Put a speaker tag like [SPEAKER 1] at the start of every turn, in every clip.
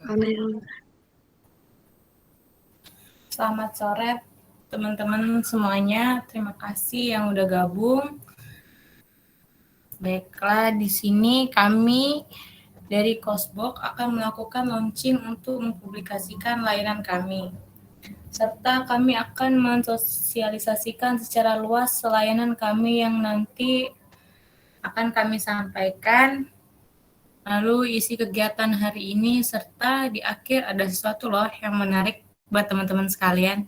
[SPEAKER 1] Amin.
[SPEAKER 2] Selamat sore teman-teman semuanya. Terima kasih yang udah gabung. Baiklah, di sini kami dari Cosbox akan melakukan launching untuk mempublikasikan layanan kami. Serta kami akan mensosialisasikan secara luas layanan kami yang nanti akan kami sampaikan. Lalu isi kegiatan hari ini serta di akhir ada sesuatu loh yang menarik buat teman-teman sekalian.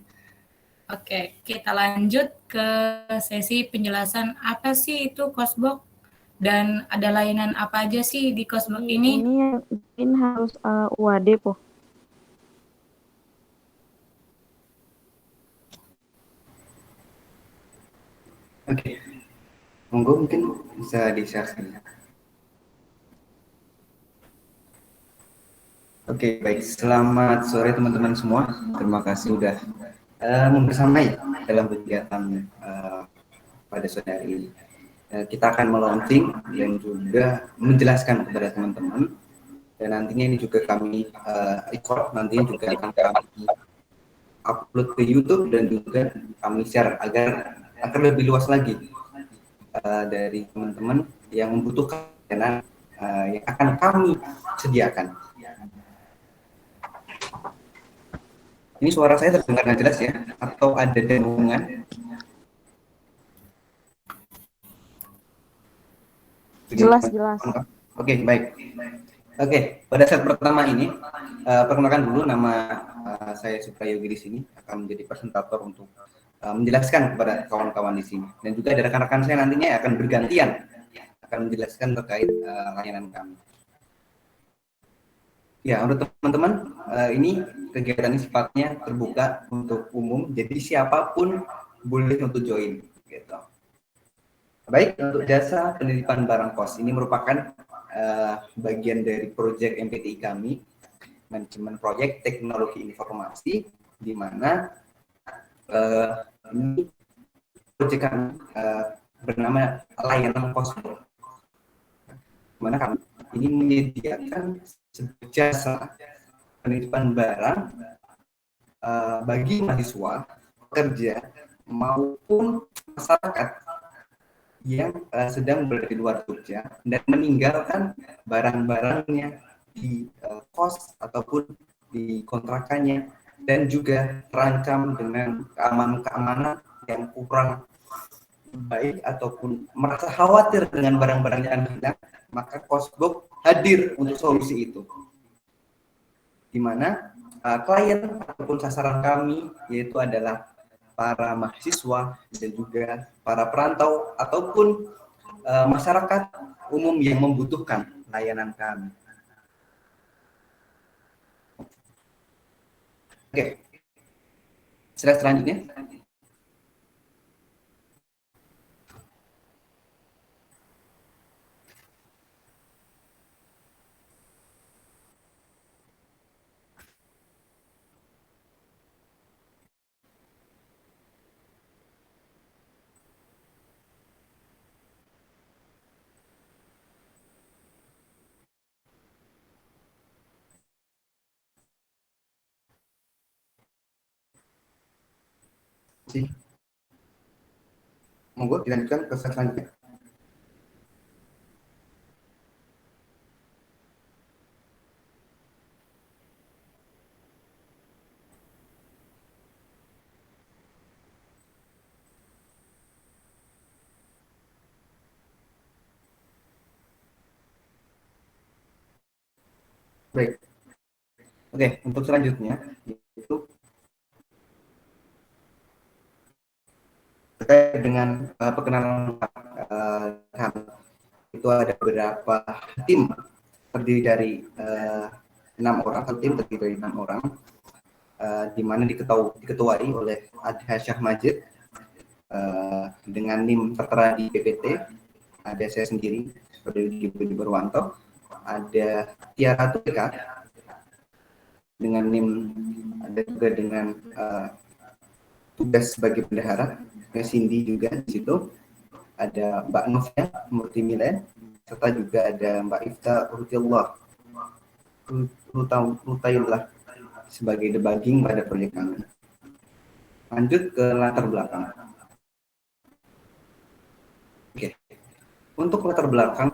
[SPEAKER 2] Oke, kita lanjut ke sesi penjelasan apa sih itu Cosbox dan ada layanan apa aja sih di Cosbox ini.
[SPEAKER 3] Ini yang bikin harus UAD po.
[SPEAKER 4] Oke, monggo mungkin bisa di-share saja. Oke, baik. Selamat sore teman-teman semua. Terima kasih sudah membersamai dalam kegiatan pada sore hari ini. Kita akan melanjutkan dan juga menjelaskan kepada teman-teman. Dan nantinya ini juga kami record, nantinya juga akan kami upload ke YouTube dan juga kami share agar lebih luas lagi dari teman-teman yang membutuhkan yang akan kami sediakan. Ini suara saya terdengar dengan jelas ya? Atau ada dengungan?
[SPEAKER 3] Jelas.
[SPEAKER 4] Oke, baik. Oke, pada saat pertama ini, perkenalkan dulu nama saya Suprayogi di sini akan menjadi presentator untuk menjelaskan kepada kawan-kawan di sini. Dan juga ada rekan-rekan saya nantinya akan bergantian akan menjelaskan terkait layanan kami. Ya, untuk teman-teman, ini kegiatan ini sifatnya terbuka untuk umum, jadi siapapun boleh untuk join. Gitu. Baik, untuk jasa penitipan barang pos, ini merupakan bagian dari proyek MPTI kami, manajemen proyek teknologi informasi, di mana ini proyek kami bernama layanan Cosbox, di mana kami ini menyediakan jasa penitipan barang bagi mahasiswa, pekerja, maupun masyarakat yang sedang berada di luar Jogja dan meninggalkan barang-barangnya di kos ataupun di kontrakannya, dan juga terancam dengan keamanan yang kurang baik ataupun merasa khawatir dengan barang-barang yang hilang, maka Cosbox hadir untuk solusi itu, di mana klien ataupun sasaran kami yaitu adalah para mahasiswa dan juga para perantau ataupun masyarakat umum yang membutuhkan layanan kami. Oke, slide selanjutnya. Monggo dilanjutkan ke slide selanjutnya. Baik. Oke, untuk selanjutnya itu terkait dengan perkenalan kami. Itu ada beberapa tim terdiri dari 6 orang, satu tim terdiri dari 6 orang, di mana diketuai oleh Adha Syah Majid dengan NIM tertera di PPT. Ada saya sendiri sebagai Budi Berwanto, ada Tiara Tulika dengan NIM, ada juga dengan tugas sebagai bendahara, Cindy juga di situ, ada Mbak Novia Murti Milen, serta juga ada Mbak Ifta Rutailah sebagai debugging pada proyek kami. Lanjut ke latar belakang. Oke. Untuk latar belakang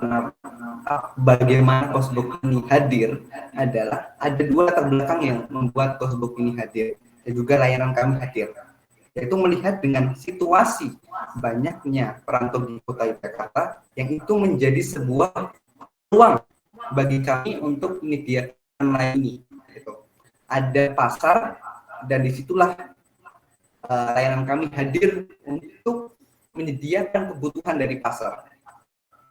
[SPEAKER 4] bagaimana Cosbook ini hadir adalah ada dua latar belakang yang membuat Cosbook ini hadir dan juga layanan kami hadir, yaitu melihat dengan situasi banyaknya perantau di kota Jakarta yang itu menjadi sebuah peluang bagi kami untuk menyediakan layanan ini. Gitu. Ada pasar dan disitulah layanan kami hadir untuk menyediakan kebutuhan dari pasar.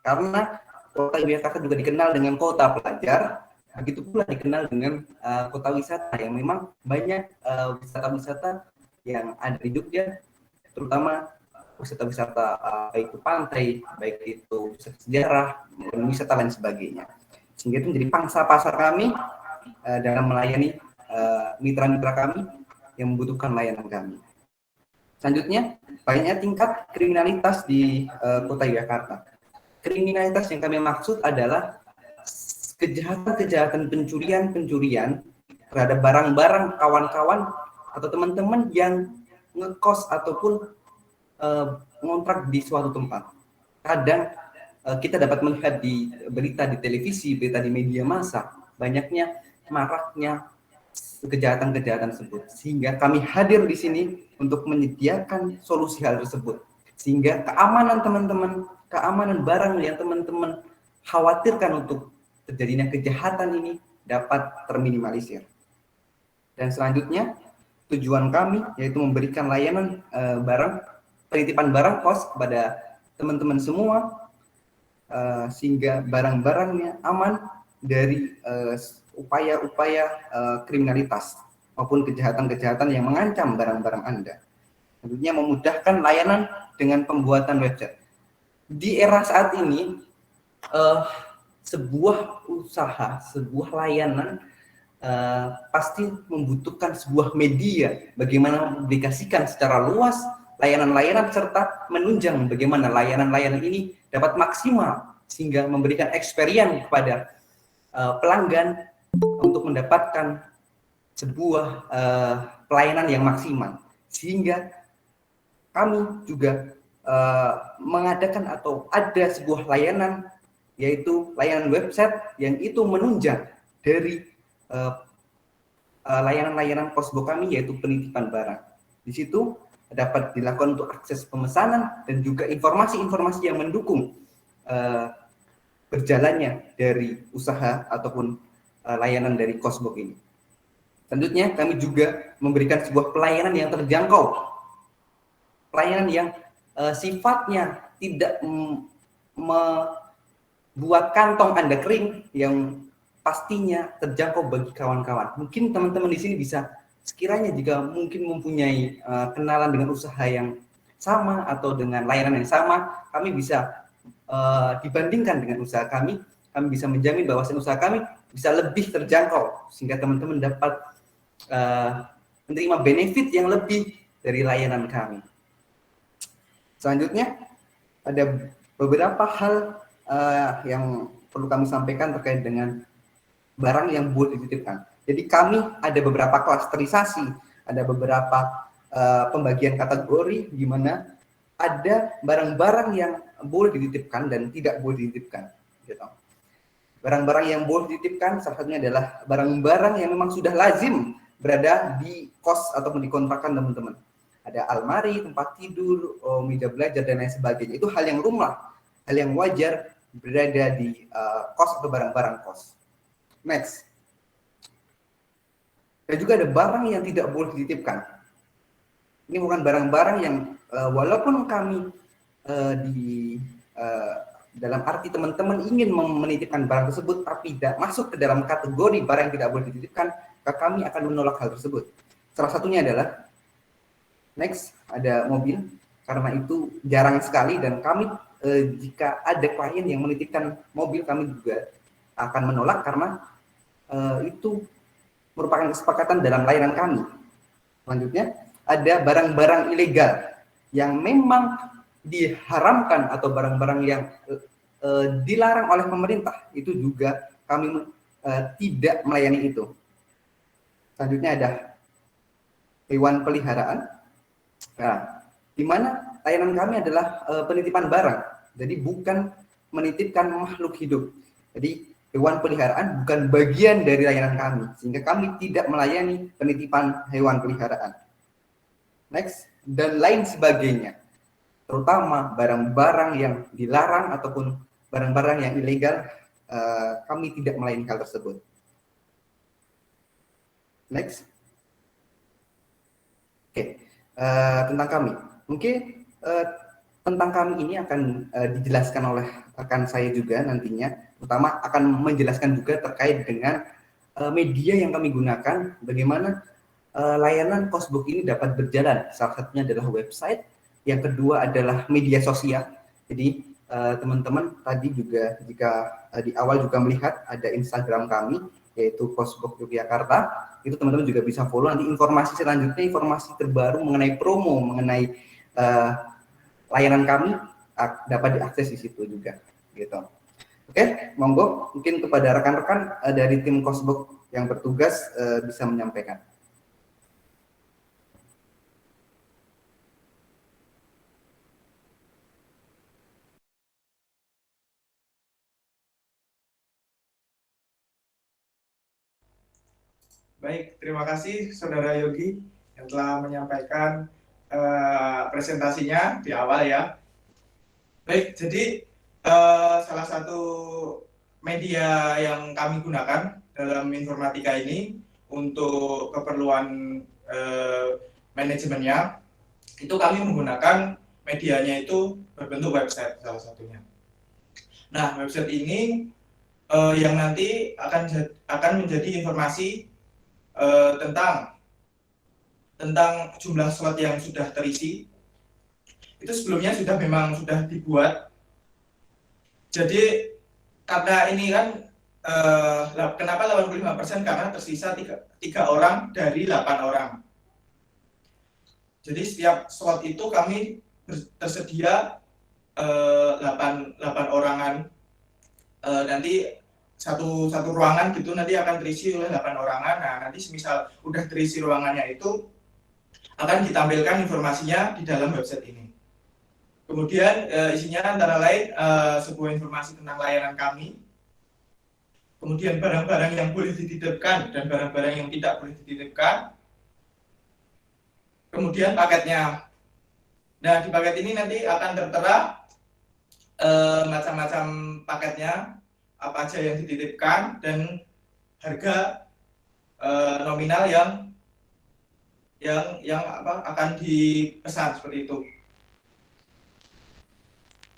[SPEAKER 4] Karena kota Yogyakarta juga dikenal dengan kota pelajar, begitu pula dikenal dengan kota wisata yang memang banyak wisata-wisata yang ada di Jogja, terutama wisata-wisata baik itu pantai, baik itu wisata sejarah, dan wisata lain sebagainya. Sehingga itu menjadi pangsa pasar kami dalam melayani mitra-mitra kami yang membutuhkan layanan kami. Selanjutnya, banyaknya tingkat kriminalitas di kota Yogyakarta. Kriminalitas yang kami maksud adalah kejahatan-kejahatan pencurian terhadap barang-barang kawan-kawan atau teman-teman yang ngekos ataupun ngontrak di suatu tempat. Kadang kita dapat melihat di berita di televisi, berita di media massa, banyaknya maraknya kejahatan-kejahatan tersebut. Sehingga kami hadir di sini untuk menyediakan solusi hal tersebut. Sehingga keamanan teman-teman, keamanan barang yang teman-teman khawatirkan untuk terjadinya kejahatan ini dapat terminimalisir. Dan selanjutnya, tujuan kami yaitu memberikan layanan penitipan barang kos kepada teman-teman semua, sehingga barang-barangnya aman dari upaya-upaya kriminalitas maupun kejahatan-kejahatan yang mengancam barang-barang Anda. Tentunya memudahkan layanan dengan pembuatan website. Di era saat ini, sebuah usaha, sebuah layanan pasti membutuhkan sebuah media bagaimana mempublikasikan secara luas layanan-layanan serta menunjang bagaimana layanan-layanan ini dapat maksimal sehingga memberikan experience kepada pelanggan untuk mendapatkan sebuah pelayanan yang maksimal. Sehingga kami juga mengadakan atau ada sebuah layanan, yaitu layanan website yang itu menunjang dari layanan-layanan Cosbook kami, yaitu penitipan barang. Di situ dapat dilakukan untuk akses pemesanan dan juga informasi-informasi yang mendukung berjalannya dari usaha ataupun layanan dari Cosbook ini. Selanjutnya kami juga memberikan sebuah pelayanan yang terjangkau, pelayanan yang sifatnya tidak membuat kantong Anda kering, yang pastinya terjangkau bagi kawan-kawan. Mungkin teman-teman di sini bisa sekiranya jika mungkin mempunyai kenalan dengan usaha yang sama atau dengan layanan yang sama, kami bisa dibandingkan dengan usaha kami bisa menjamin bahwa usaha kami bisa lebih terjangkau sehingga teman-teman dapat menerima benefit yang lebih dari layanan kami. Selanjutnya ada beberapa hal yang perlu kami sampaikan terkait dengan barang yang boleh dititipkan. Jadi kami ada beberapa klasterisasi, ada beberapa pembagian kategori di mana ada barang-barang yang boleh dititipkan dan tidak boleh dititipkan. Gitu. Barang-barang yang boleh dititipkan salah satunya adalah barang-barang yang memang sudah lazim berada di kos ataupun di kontrakan teman-teman. Ada almari, tempat tidur, meja belajar dan lain sebagainya. Itu hal yang lumrah, hal yang wajar berada di kos atau barang-barang kos. Next. Dan juga ada barang yang tidak boleh dititipkan. Ini bukan barang-barang yang walaupun kami dalam arti teman-teman ingin menitipkan barang tersebut tapi tidak masuk ke dalam kategori barang yang tidak boleh dititipkan, maka kami akan menolak hal tersebut. Salah satunya adalah next, ada mobil, karena itu jarang sekali dan kami jika ada klien yang menitipkan mobil, kami juga akan menolak karena itu merupakan kesepakatan dalam layanan kami. Selanjutnya, ada barang-barang ilegal yang memang diharamkan atau barang-barang yang dilarang oleh pemerintah. Itu juga kami tidak melayani itu. Selanjutnya ada hewan peliharaan. Nah, di mana layanan kami adalah penitipan barang. Jadi bukan menitipkan makhluk hidup. Jadi hewan peliharaan bukan bagian dari layanan kami, sehingga kami tidak melayani penitipan hewan peliharaan. Next, dan lain sebagainya. Terutama barang-barang yang dilarang ataupun barang-barang yang ilegal, kami tidak melayani hal tersebut. Next. Oke, tentang kami. Mungkin tentang kami ini akan dijelaskan oleh rekan saya juga nantinya, terutama akan menjelaskan juga terkait dengan media yang kami gunakan, bagaimana layanan Cosbook ini dapat berjalan. Salah satunya adalah website, yang kedua adalah media sosial. Jadi teman-teman tadi juga jika di awal juga melihat ada Instagram kami, yaitu Cosbook Yogyakarta, itu teman-teman juga bisa follow. Nanti informasi selanjutnya, informasi terbaru mengenai promo, mengenai layanan kami dapat diakses di situ juga, gitu. Oke, monggo mungkin kepada rekan-rekan dari tim Cosbook yang bertugas bisa menyampaikan.
[SPEAKER 1] Baik, terima kasih Saudara Yogi yang telah menyampaikan presentasinya di awal ya. Baik, jadi salah satu media yang kami gunakan dalam informatika ini untuk keperluan manajemennya, itu kami menggunakan medianya itu berbentuk website salah satunya. Nah, website ini yang nanti akan menjadi informasi tentang jumlah slot yang sudah terisi. Itu sebelumnya memang sudah dibuat. Jadi karena ini kan kenapa 85%, karena tersisa 3 orang dari 8 orang. Jadi setiap slot itu kami tersedia 8 orangan. Nanti satu ruangan gitu nanti akan terisi oleh 8 orangan. Nah, nanti semisal udah terisi ruangannya itu akan ditampilkan informasinya di dalam website ini. Kemudian isinya antara lain sebuah informasi tentang layanan kami, kemudian barang-barang yang boleh dititipkan dan barang-barang yang tidak boleh dititipkan, kemudian paketnya. Nah, di paket ini nanti akan tertera macam-macam paketnya, apa aja yang dititipkan, dan harga nominal yang akan dipesan seperti itu.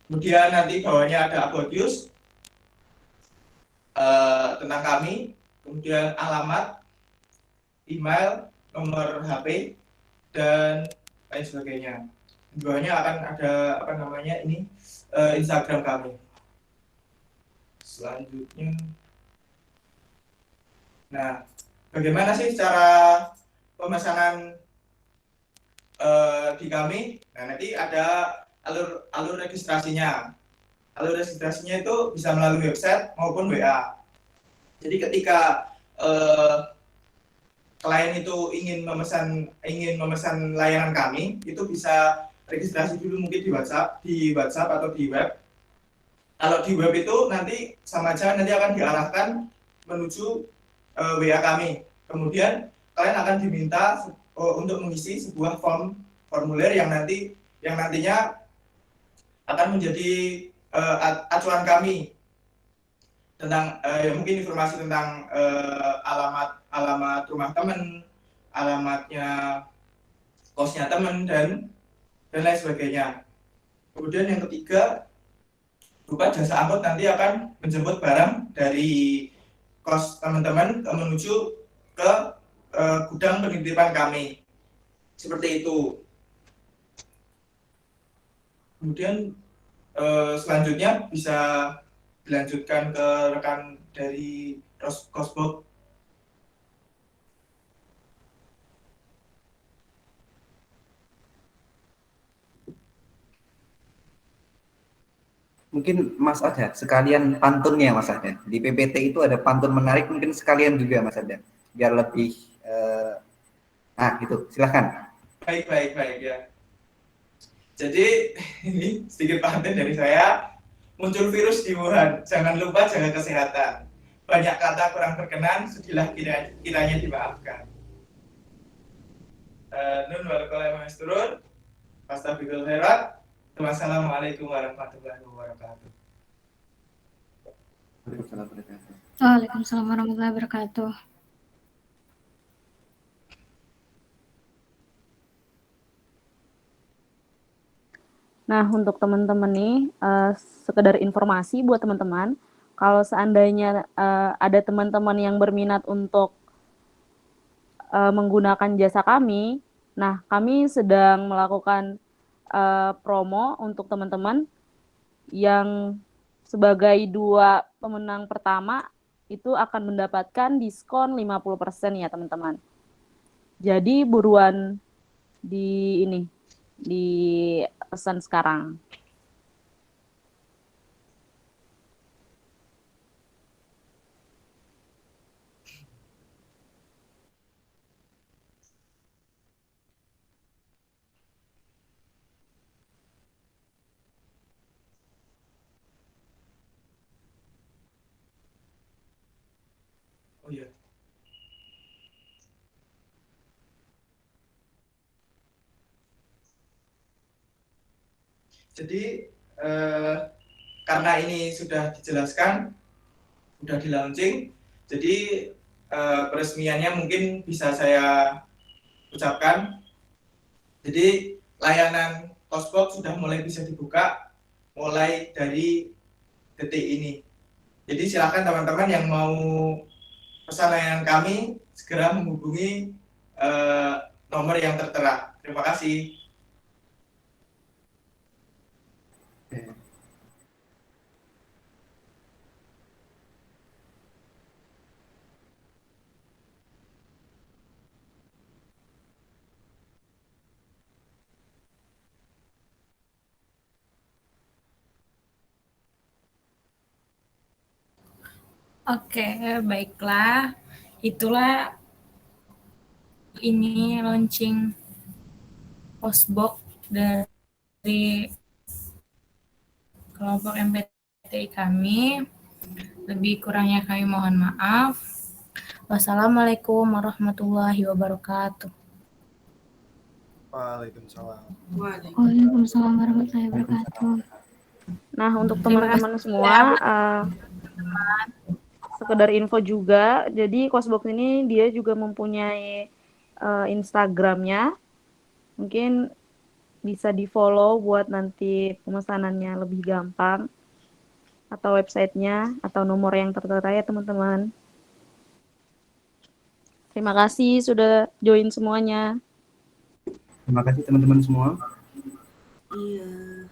[SPEAKER 1] Kemudian nanti bawahnya ada about use tentang kami, kemudian alamat, email, nomor HP, dan lain sebagainya. Di bawahnya akan ada Instagram kami. Selanjutnya, nah, bagaimana sih cara pemesanan di kami? Nah, nanti ada alur registrasinya. Alur registrasinya itu bisa melalui website maupun WA. Jadi ketika klien itu ingin memesan layanan kami, itu bisa registrasi dulu mungkin di WhatsApp atau di web. Kalau di web itu nanti sama aja nanti akan diarahkan menuju WA kami. Kemudian kalian akan diminta untuk mengisi sebuah formulir yang nantinya akan menjadi acuan kami tentang mungkin informasi tentang alamat rumah teman, alamatnya kosnya teman, dan lain sebagainya. Kemudian yang ketiga, berupa jasa angkut nanti akan menjemput barang dari kos teman-teman menuju ke gudang penitipan kami. Seperti itu. Kemudian selanjutnya bisa dilanjutkan ke rekan dari Cosbook.
[SPEAKER 4] mungkin Mas Ada sekalian pantunnya Mas Ada. Di PPT itu ada pantun menarik, mungkin sekalian juga Mas Ada, biar lebih gitu. Silahkan.
[SPEAKER 1] Baik, baik, baik ya. Jadi ini sedikit pantun dari saya. Muncul virus di Wuhan, jangan lupa jaga kesehatan. Banyak kata kurang berkenan, sedihlah kiranya dimaafkan. Nun wal qalam masturun. Fastabiqul khairat. Wassalamualaikum warahmatullahi wabarakatuh.
[SPEAKER 5] Waalaikumsalam warahmatullahi wabarakatuh.
[SPEAKER 3] Nah, untuk teman-teman nih, sekedar informasi buat teman-teman, kalau seandainya ada teman-teman yang berminat untuk menggunakan jasa kami, nah kami sedang melakukan promo untuk teman-teman yang sebagai 2 pemenang pertama itu akan mendapatkan diskon 50% ya teman-teman. Jadi buruan di pesan sekarang.
[SPEAKER 1] Oh iya. Jadi karena ini sudah dijelaskan, sudah di launching, jadi peresmiannya mungkin bisa saya ucapkan. Jadi layanan Cosbox sudah mulai bisa dibuka mulai dari detik ini. Jadi silakan teman-teman yang mau pesan layanan kami segera menghubungi nomor yang tertera. Terima kasih.
[SPEAKER 2] Oke, baiklah. Itulah ini launching Cosbox dari kelompok MPTI kami. Lebih kurangnya kami mohon maaf. Wassalamualaikum warahmatullahi wabarakatuh.
[SPEAKER 6] Waalaikumsalam.
[SPEAKER 5] Waalaikumsalam warahmatullahi wabarakatuh.
[SPEAKER 3] Nah, untuk
[SPEAKER 2] Terima
[SPEAKER 3] teman-teman semua, sekedar info juga, jadi Cosbox ini dia juga mempunyai Instagramnya, mungkin bisa di-follow buat nanti pemesanannya lebih gampang, atau websitenya, atau nomor yang tertera ya teman-teman. Terima kasih sudah join semuanya.
[SPEAKER 4] Terima kasih teman-teman semua.
[SPEAKER 7] Iya.